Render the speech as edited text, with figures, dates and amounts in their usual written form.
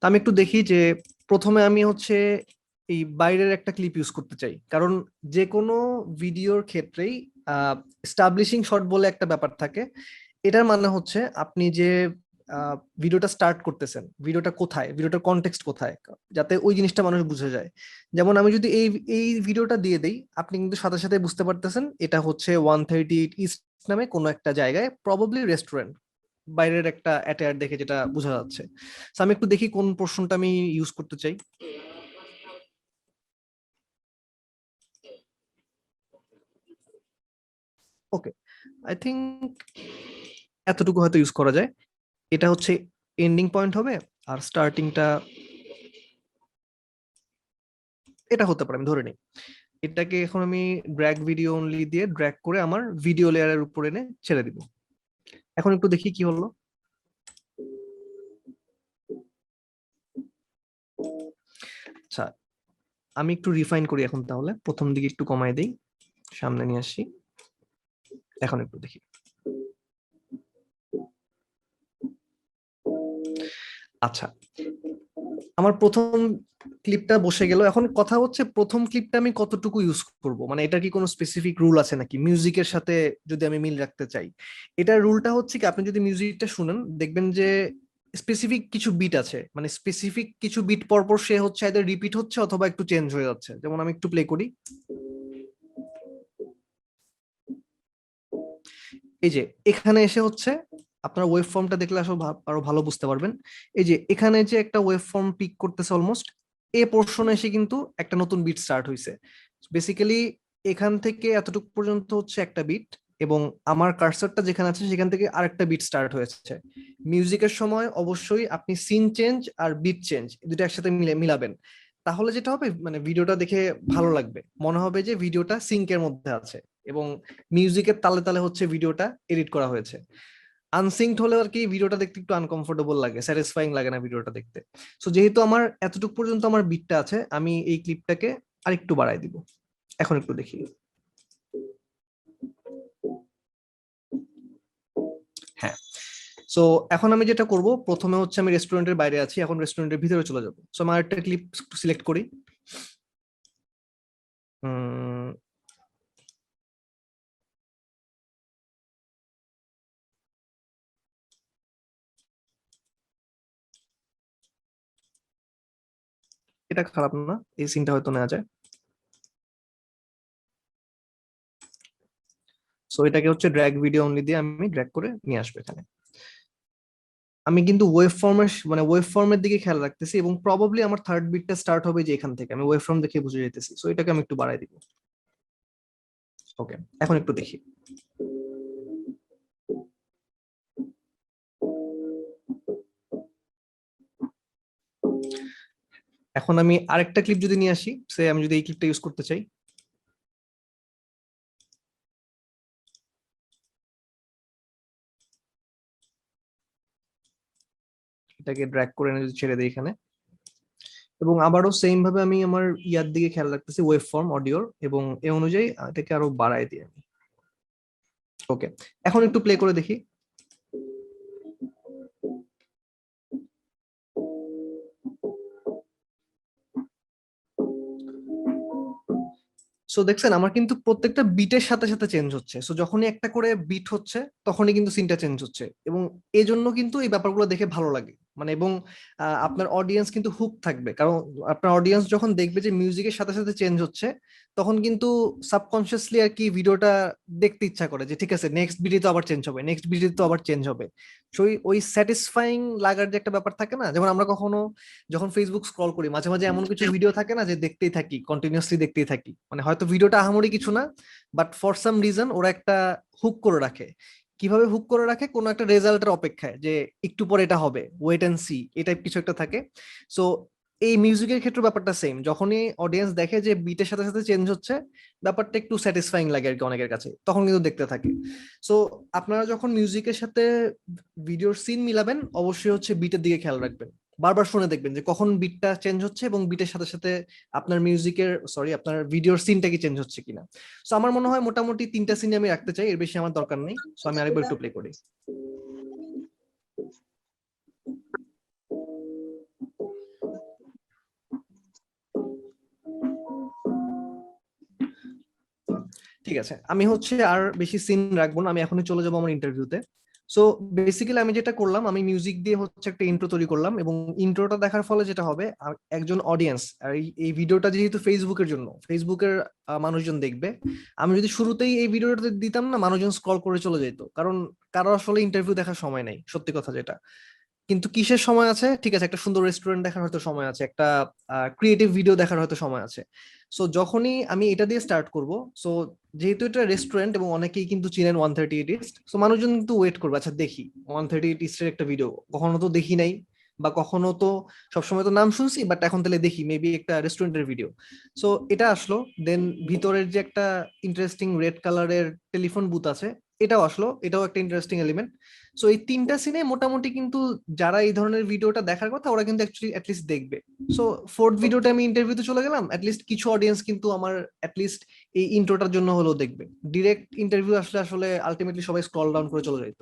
তো আমি একটু দেখি যে প্রথমে আমি হচ্ছে এই বাইরের একটা ক্লিপ ইউজ করতে চাই, কারণ যে কোনো ভিডিওর ক্ষেত্রেই এস্টাবলিশিং শট বলে একটা ব্যাপার থাকে। এটার মানে হচ্ছে আপনি যে ভিডিওটা স্টার্ট করতেছেন, ভিডিওটা কোথায়, ভিডিওটার কনটেক্সট কোথায়, যাতে ওই জিনিসটা মানুষ বুঝে যায়। যেমন আমি যদি এই এই ভিডিওটা দিয়ে দেই, আপনি কিন্তু সাথে সাথে বুঝতে পারতেছেন এটা হচ্ছে 138 ইস্ট নামে কোনো একটা জায়গায়, প্রবাবলি রেস্টুরেন্ট, বাইরের একটা অ্যাটায়ার দেখে যেটা বোঝা যাচ্ছে। So, আমি একটু দেখি কোন পোর্শনটা আমি ইউজ করতে চাই। ওকে, আই থিংক এতটুকু হয়তো ইউজ করা যায়। এটা হচ্ছে এন্ডিং পয়েন্ট হবে, আর স্টার্টিংটা এটা হতে পারে, আমি ধরে নিই। এটাকে এখন আমি ড্র্যাগ ভিডিও অনলি দিয়ে ড্র্যাগ করে আমার ভিডিও লেয়ারের উপর এনে ছেড়ে দিব। এখন একটু দেখি কি হলো। আচ্ছা, আমি একটু রিফাইন করি এখন, তাহলে প্রথম দিকে একটু কমাই দেই, সামনে নিয়ে আসি। এখন একটু দেখি। আচ্ছা, আমার প্রথম ক্লিপটা বসে গেল। এখন কথা হচ্ছে প্রথম ক্লিপটা আমি কতটুকু ইউজ করব, মানে এটা কি কোনো স্পেসিফিক রুল আছে নাকি মিউজিকের সাথে যদি আমি মিল রাখতে চাই? এটার রুলটা হচ্ছে কি, আপনি যদি মিউজিকটা শুনেন দেখবেন যে স্পেসিফিক কিছু বিট আছে, মানে স্পেসিফিক কিছু বিট পর পর সে হচ্ছে এদের রিপিট হচ্ছে অথবা একটু চেঞ্জ হয়ে যাচ্ছে। যেমন আমি একটু প্লে করি, এই যে এখানে এসে হচ্ছে, আপনার ওয়েভ ফর্মটা দেখলে আসলে আরো ভালো বুঝতে পারবেন। এই যে এখানে যে একটা ওয়েভ ফর্ম পিক করতেছে অলমোস্ট, এ পোর্শনে এসে কিন্তু একটা নতুন বিট স্টার্ট হয়েছে। বেসিক্যালি এখান থেকে এতটুকু পর্যন্ত হচ্ছে একটা বিট, এবং আমার কার্সরটা যেখানে আছে সেখান থেকে আরেকটা বিট স্টার্ট হয়েছে। মিউজিকের সময় অবশ্যই আপনি সিন চেঞ্জ আর বিট চেঞ্জ দুটো একসাথে মিলাবেন, তাহলে যেটা হবে মানে ভিডিওটা দেখে ভালো লাগবে, মনে হবে যে ভিডিওটা সিঙ্কের মধ্যে আছে এবং মিউজিকের তালে তালে হচ্ছে ভিডিওটা এডিট করা হয়েছে। আনসিঙ্কড হলে আর কি ভিডিওটা দেখতে একটু আনকমফোর্টেবল লাগে, স্যাটিসফাইং লাগে না ভিডিওটা দেখতে। সো যেহেতু আমার এতটুকু পর্যন্ত আমার বিটটা আছে, আমি এই ক্লিপটাকে আরেকটু বাড়াই দিব। এখন একটু দেখি। হ্যাঁ, সো এখন আমি যেটা করব, প্রথমে হচ্ছে আমি রেস্টুরেন্টের বাইরে আছি, এখন রেস্টুরেন্টের ভিতরে চলে যাব। সো আমার একটা ক্লিপ সিলেক্ট করি। এটা খারাপ না, এই সিনটা হয়তো নেওয়া যায়। সো এটাকে হচ্ছে ড্র্যাগ ভিডিও অনলি দিয়ে আমি ড্র্যাগ করে নিয়ে আসবো এখানে। আমি কিন্তু ওয়েভ ফর্মের মানে ওয়েভ ফর্মের দিকে খেয়াল রাখতেছি, এবং প্রবাবলি আমার থার্ড বিটটা স্টার্ট হবে যে এখান থেকে, আমি ওয়েভ ফর্ম দেখে বুঝে যেতেছি। সো এটাকে আমি একটু বাড়াই দিব। ওকে, এখন একটু দেখি। এখন আমি আরেকটা ক্লিপ যদি নিয়ে আসি, সে আমি যদি এই ক্লিপটা ইউজ করতে চাই, এটাকে ড্র্যাগ করে এনে যদি ছেড়ে দিই এখানে, এবং আবারও সেম ভাবে আমি আমার ইয়ার দিকে খেয়াল রাখতেছি ওয়েভ ফর্ম অডিওর, এবং এ অনুযায়ী এটাকে আরো বাড়াই দিই আমি। ওকে, এখন একটু প্লে করে দেখি। সো দেখছেন আমার কিন্তু প্রত্যেকটা বিটের সাথে সাথে চেঞ্জ হচ্ছে। সো যখনই একটা করে বিট হচ্ছে তখনই কিন্তু সিনটা চেঞ্জ হচ্ছে, এবং এই জন্য কিন্তু এই ব্যাপারগুলো দেখে ভালো লাগে, মানে এবং আপনার অডিয়েন্স কিন্তু হুক থাকবে, কারণ আপনার অডিয়েন্স যখন দেখবে যে মিউজিকের সাথে সাথে চেঞ্জ হচ্ছে, তখন কিন্তু সাবকনসিয়াসলি আর কি ভিডিওটা দেখতে ইচ্ছা করে যে ঠিক আছে নেক্সট বিটে তো আবার চেঞ্জ হবে, নেক্সট বিটে তো আবার চেঞ্জ হবে। সো ওই স্যাটিসফাইং লাগার যে একটা ব্যাপার থাকে না, যেমন আমরা কখনো যখন ফেসবুক স্ক্রল করি মাঝে মাঝে এমন কিছু ভিডিও থাকে না যে দেখতেই থাকি, কন্টিনিউয়াসলি দেখতেই থাকি, মানে হয়তো ভিডিওটা আহামরি কিছু না, বাট ফর সাম রিজন ওরা একটা হুক করে রাখে। কিভাবে হুক করে রাখে, কোনো একটা রেজাল্টের অপেক্ষায় যে একটু পরে এটা হবে, ওয়েট এন্ড সি, এই টাইপ কিছু একটা থাকে। সো এই মিউজিকের ক্ষেত্রে ব্যাপারটা সেম, যখনই অডিয়েন্স দেখে যে বিটের সাথে সাথে চেঞ্জ হচ্ছে, ব্যাপারটা একটু স্যাটিসফাইং লাগে আর কি অনেকের কাছে, তখন কিন্তু দেখতে থাকে। সো আপনারা যখন মিউজিকের সাথে ভিডিওর সিন মিলাবেন, অবশ্যই হচ্ছে বিটের দিকে খেয়াল রাখবেন, বারবার শুনে দেখবেন যে কখন বিটটা চেঞ্জ হচ্ছে এবং বিটের সাথে সাথে আপনার মিউজিকের সরি আপনার ভিডিওর সিনটা কি চেঞ্জ হচ্ছে কিনা। সো আমার মনে হয় মোটামুটি 3টা সিন আমি রাখতে চাই, এর বেশি আমার দরকার নেই। সো আমি আরেকবার একটু প্লে করি। ঠিক আছে, আমি হচ্ছে আর বেশি সিন রাখবো না, আমি এখনই চলে যাবো আমার ইন্টারভিউতে। সো বেসিক্যালি আমি যেটা করলাম, আমি মিউজিক দিয়ে হচ্ছে একটা ইন্ট্রো তৈরি করলাম, এবং ইন্ট্রোটা দেখার ফলে যেটা হবে, একজন অডিয়েন্স, আর এই ভিডিওটা যেহেতু ফেসবুকের জন্য, ফেসবুকের মানুষজন দেখবে, আমি যদি শুরুতেই এই ভিডিওটা দিতাম না, মানুষজন স্ক্রল করে চলে যেত, কারণ কারো আসলে ইন্টারভিউ দেখার সময় নাই, সত্যি কথা যেটা। কিন্তু কিসের সময় আছে, ঠিক আছে, একটা সুন্দর রেস্টুরেন্ট দেখার হয়তো সময় আছে, একটা ক্রিয়েটিভ ভিডিও দেখার হয়তো সময় আছে। সো যখনই আমি এটা দিয়ে স্টার্ট করব, সো যেহেতু এটা রেস্টুরেন্ট এবং অনেকেই কিন্তু চিনেন 138 ইস্ট, সো মানুষজন কিন্তু ওয়েট করবে, আচ্ছা দেখি 138 ইস্টের একটা ভিডিও, কখনো তো দেখি নাই, বা কখনো তো, সবসময় তো নাম শুনছি, বাট এখন তাহলে দেখি মেবি একটা রেস্টুরেন্টের ভিডিও। সো এটা আসলো, দেন ভিতরের যে একটা ইন্টারেস্টিং রেড কালারের টেলিফোন বুথ আছে, এটাও আসলো, এটাও একটা ইন্টারেস্টিং এলিমেন্ট। সো এই তিনটা সিনে মোটামুটি কিন্তু যারা এই ধরনের ভিডিওটা দেখার কথা, ওরা কিন্তু অ্যাকচুয়ালি অ্যাটলিস্ট দেখবে। সো ফোর্থ ভিডিওটা আমি ইন্টারভিউতে চলে গেলাম, অ্যাটলিস্ট কিছু অডিয়েন্স কিন্তু আমার অ্যাটলিস্ট এই ইন্ট্রোটার জন্য হলেও দেখবে। ডিরেক্ট ইন্টারভিউ আসলে আসলে আলটিমেটলি সবাই স্ক্রল ডাউন করে চলে যেত।